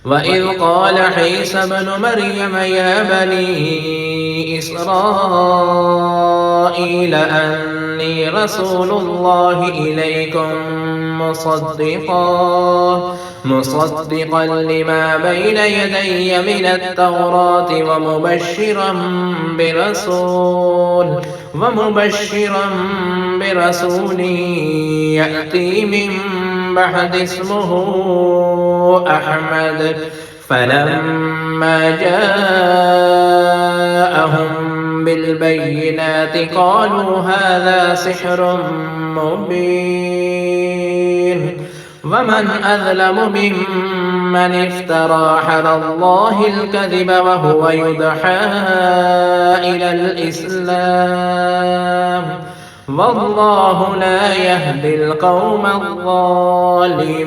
وإذ قال عيسى ابن مريم يا بني إسرائيل أني رسول الله إليكم مصدقا لما بين يدي من التوراة ومبشرا برسول يأتي من بعد اسمه أحمد. فلما جاءهم بالبينات قالوا هذا سحر مبين. ومن أظلم ممن افترى على الله الكذب وهو يدعى إلى الإسلام، والله لا يهدي القوم الظالمين.